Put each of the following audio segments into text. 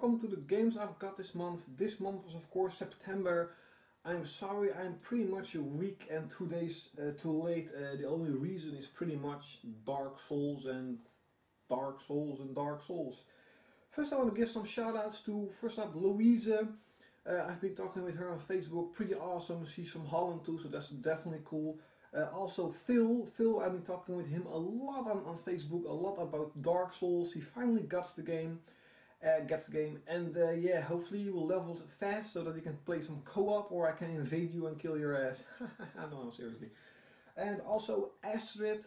welcome to the games I've got this month. This month was of course September. I'm sorry, I'm pretty much a week and 2 days too late. The only reason is pretty much Dark Souls and Dark Souls and Dark Souls. First I want to give some shout outs to, first up, Louise. I've been talking with her on Facebook, pretty awesome. She's from Holland too, so that's definitely cool. Also Phil, I've been talking with him a lot on Facebook, a lot about Dark Souls. He finally gets the game, and yeah, hopefully you will level fast so that you can play some co-op, or I can invade you and kill your ass. No, seriously. And also Astrid,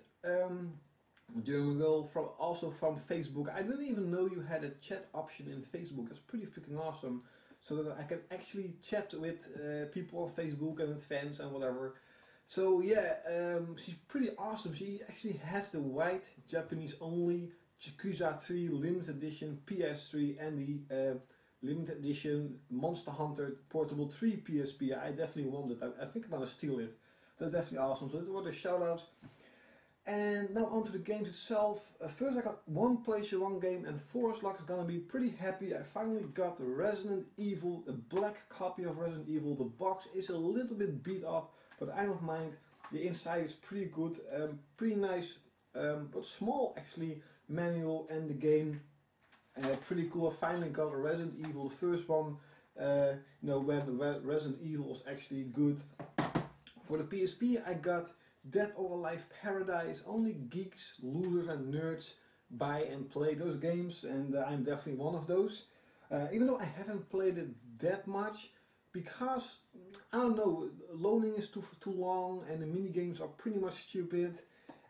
German girl, also from Facebook. I didn't even know you had a chat option in Facebook. That's pretty freaking awesome, so that I can actually chat with people on Facebook and with fans and whatever. So yeah, she's pretty awesome. She actually has the white Japanese only Yakuza 3 limited edition PS3 and the limited edition Monster Hunter Portable 3 PSP. I definitely want it. I think I'm gonna steal it. That's definitely awesome. So those were the shoutouts. And now onto the games itself. First I got one PlayStation 1 game, and Forest Lock is gonna be pretty happy. I finally got the Resident Evil, the black copy of Resident Evil. The box is a little bit beat up, but I don't mind. The inside is pretty good, pretty nice, but small actually, manual, and the game pretty cool. I finally got a Resident Evil, the first one, you know, when the Resident Evil was actually good. For the PSP I got Dead or Alive Paradise. Only geeks, losers and nerds buy and play those games, and I'm definitely one of those. Even though I haven't played it that much, because, I don't know, loading is too long and the mini games are pretty much stupid,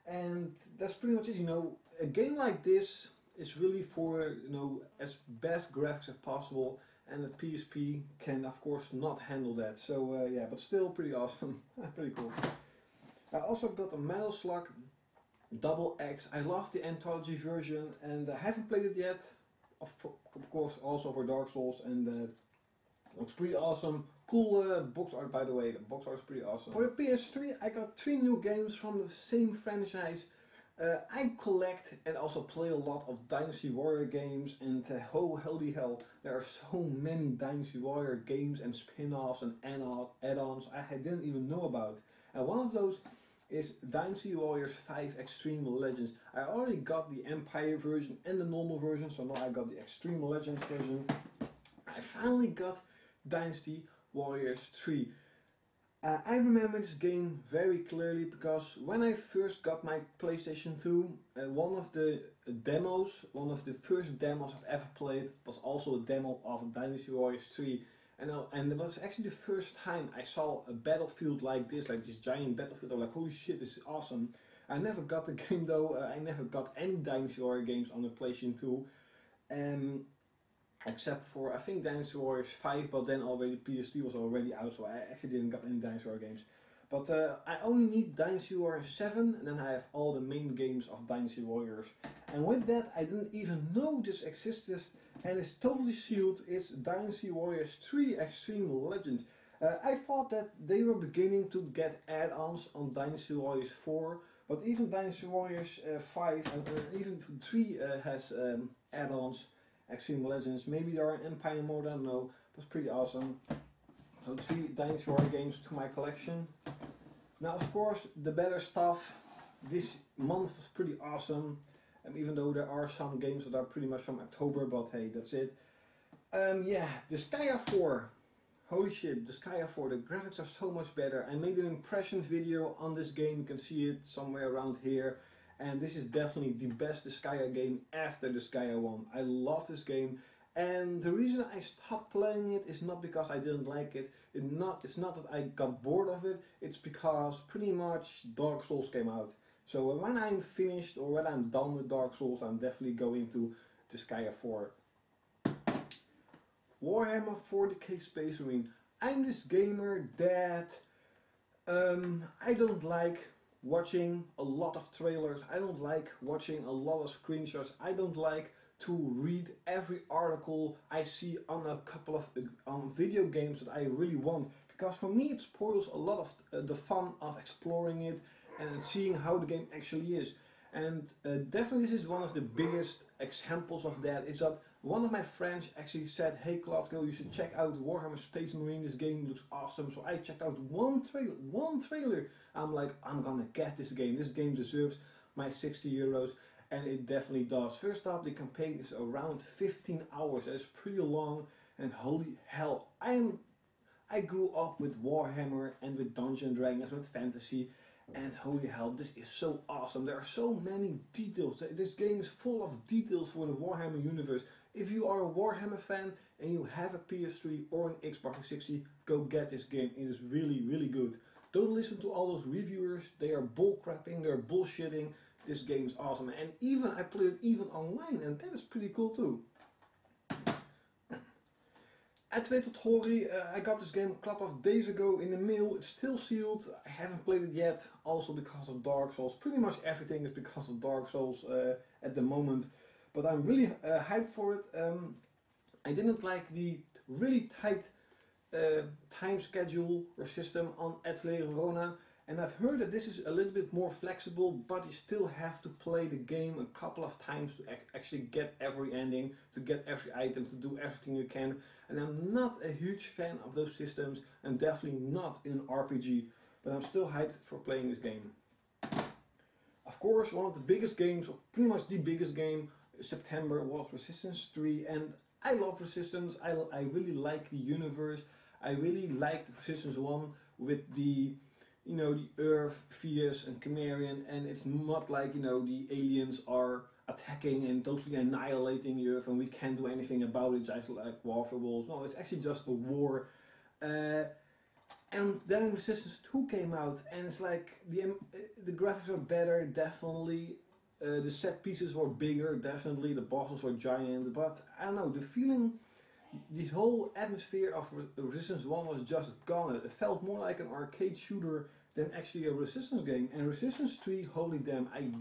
and that's pretty much it. You know, a game like this is really for, you know, as best graphics as possible, and the PSP can of course not handle that. So yeah, but still pretty awesome. Pretty cool. I also got a Metal Slug Double X. I love the anthology version, and I haven't played it yet. Of course also for Dark Souls, and looks pretty awesome. Cool box art, by the way. The box art is pretty awesome. For the PS3 I got 3 new games from the same franchise. I collect and also play a lot of Dynasty Warrior games, and holy hell, there are so many Dynasty Warrior games and spin-offs and add-ons I didn't even know about. And one of those is Dynasty Warriors 5 Extreme Legends. I already got the Empire version and the normal version, so now I got the Extreme Legends version. I finally got Dynasty Warriors 3. I remember this game very clearly because when I first got my PlayStation 2, one of the first demos I've ever played was also a demo of Dynasty Warriors 3. And it was actually the first time I saw a battlefield like this giant battlefield. I was like, holy shit, this is awesome. I never got the game though. I never got any Dynasty Warrior games on the PlayStation 2. Except for, I think, Dynasty Warriors 5, but then already PS3 was already out, so I actually didn't get any Dynasty Warrior games. But I only need Dynasty Warriors 7, and then I have all the main games of Dynasty Warriors. And with that, I didn't even know this existed, and it's totally sealed. It's Dynasty Warriors 3 Extreme Legends. I thought that they were beginning to get add-ons on Dynasty Warriors 4, but even Dynasty Warriors 5 and even 3 has add-ons. Extreme Legends, maybe there are Empire mode, I don't know, but it's pretty awesome. So 3 Dynasty Warrior games to my collection. Now of course the better stuff this month was pretty awesome, even though there are some games that are pretty much from October, but hey, that's it. Yeah, the Skya 4. Holy shit, the Skya 4, the graphics are so much better. I made an impression video on this game, you can see it somewhere around here. And this is definitely the best Skya game after the Skya 1. I love this game, and the reason I stopped playing it is not because I didn't like it. It's not that I got bored of it, it's because pretty much Dark Souls came out. So when I'm finished, or when I'm done with Dark Souls, I'm definitely going to the Skya 4. Warhammer 40k Space Marine. I'm this gamer that I don't like watching a lot of trailers, I don't like watching a lot of screenshots, I don't like to read every article I see on a couple of video games that I really want, because for me it spoils a lot of the fun of exploring it and seeing how the game actually is. And definitely this is one of the biggest examples of that, is that one of my friends actually said, hey klaudkil, you should check out Warhammer Space Marine, this game looks awesome. So I checked out one trailer. I'm like, I'm gonna get this game deserves my 60 euros, and it definitely does. First up, the campaign is around 15 hours, that is pretty long, and holy hell, I grew up with Warhammer and with Dungeons and Dragons, with fantasy, and holy hell, this is so awesome. There are so many details. This game is full of details for the Warhammer universe. If you are a Warhammer fan and you have a PS3 or an Xbox 360, go get this game. It is really, really good. Don't listen to all those reviewers. They are bullcrapping, they're bullshitting. This game is awesome. And even I played it even online, and that is pretty cool too. Activated Hori, I got this game a couple of days ago in the mail. It's still sealed. I haven't played it yet, also because of Dark Souls. Pretty much everything is because of Dark Souls at the moment. But I'm really hyped for it. I didn't like the really tight time schedule or system on Atelier Rona. And I've heard that this is a little bit more flexible, but you still have to play the game a couple of times to actually get every ending, to get every item, to do everything you can. And I'm not a huge fan of those systems, and definitely not in an RPG, but I'm still hyped for playing this game. Of course, one of the biggest games, or pretty much the biggest game, September, was Resistance 3, and I love Resistance. I really like the universe. I really liked Resistance 1 with the, you know, the Earth, Fierce and Chimerian, and it's not like, you know, the aliens are attacking and totally annihilating the Earth and we can't do anything about it, just like War for Wolves. No, it's actually just a war. And then Resistance 2 came out, and it's like the graphics are better, definitely. The set pieces were bigger, definitely. The bosses were giant, but I don't know, the feeling, this whole atmosphere of Resistance 1 was just gone. It felt more like an arcade shooter than actually a Resistance game. And Resistance 3, holy damn, I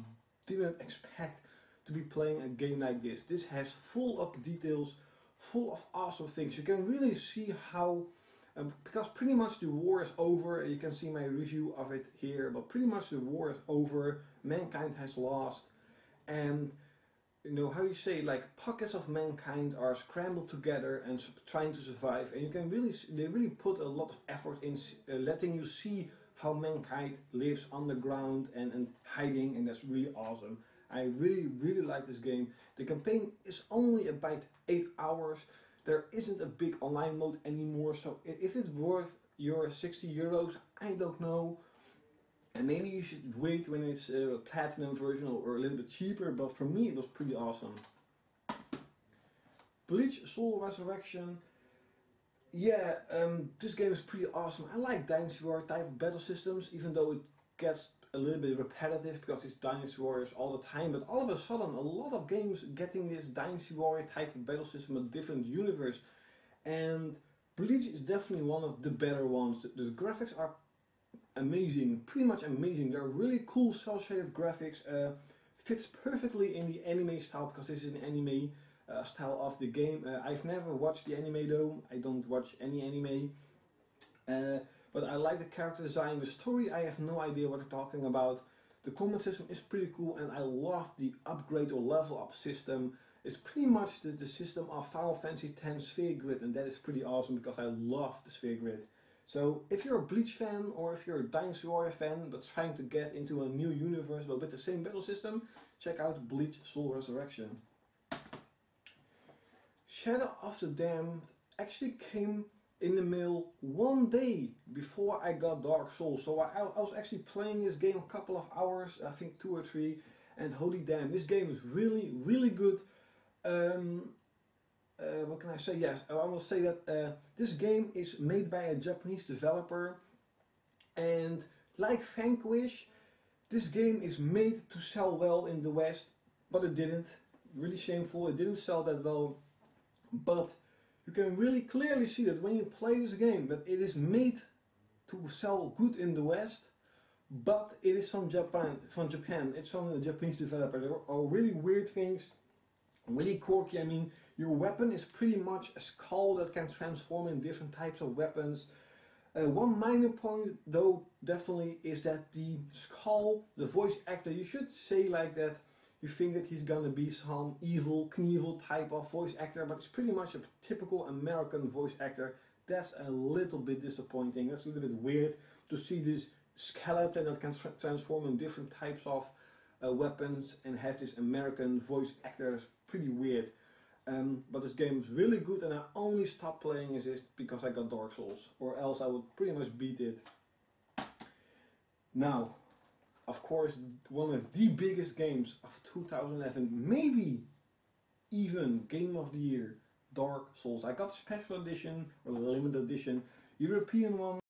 didn't expect to be playing a game like this. This has full of details, full of awesome things. You can really see how, because pretty much the war is over. You can see my review of it here, but pretty much the war is over. Mankind has lost, and you know how you say, like, pockets of mankind are scrambled together and trying to survive. And you can really, they really put a lot of effort in letting you see how mankind lives underground and hiding, and that's really awesome. I really like this game. The campaign is only about 8 hours. There isn't a big online mode anymore, so if it's worth your 60 euros, I don't know. And maybe you should wait when it's a platinum version or a little bit cheaper, but for me it was pretty awesome. Bleach Soul Resurrection. Yeah, this game is pretty awesome. I like Dynasty Warrior type of battle systems, even though it gets a little bit repetitive because it's Dynasty Warriors all the time. But all of a sudden, a lot of games getting this Dynasty Warrior type of battle system, a different universe. And Bleach is definitely one of the better ones. The graphics are amazing, pretty much amazing. They're really cool cel-shaded graphics. Fits perfectly in the anime style because this is an anime style of the game. I've never watched the anime though. I don't watch any anime. But I like the character design. The story, I have no idea what they're talking about. The combat system is pretty cool, and I love the upgrade or level up system. It's pretty much the system of Final Fantasy X Sphere Grid, and that is pretty awesome because I love the Sphere Grid. So if you're a Bleach fan, or if you're a Dynasty Warrior fan but trying to get into a new universe but with the same battle system, check out Bleach Soul Resurrection. Shadow of the Damned actually came in the mail one day before I got Dark Souls. So I was actually playing this game a couple of hours, I think 2 or 3, and holy damn, this game is really good. What can I say? Yes, I will say that this game is made by a Japanese developer, and like Vanquish, this game is made to sell well in the West, but it didn't. Really shameful, it didn't sell that well, but you can really clearly see that when you play this game, that it is made to sell good in the West, but it is from Japan. It's from a Japanese developer. There are really weird things, really quirky. I mean, your weapon is pretty much a skull that can transform in different types of weapons. One minor point though definitely is that the skull, the voice actor, you should say like that, You think that he's gonna be some evil Knievel type of voice actor, but it's pretty much a typical American voice actor. That's a little bit disappointing. That's a little bit weird to see this skeleton that can transform in different types of weapons and have this American voice actor. It's pretty weird. But this game is really good, and I only stopped playing it because I got Dark Souls, or else I would pretty much beat it. Now, of course, one of the biggest games of 2011, maybe even Game of the Year, Dark Souls. I got the special edition, or the limited edition, European one.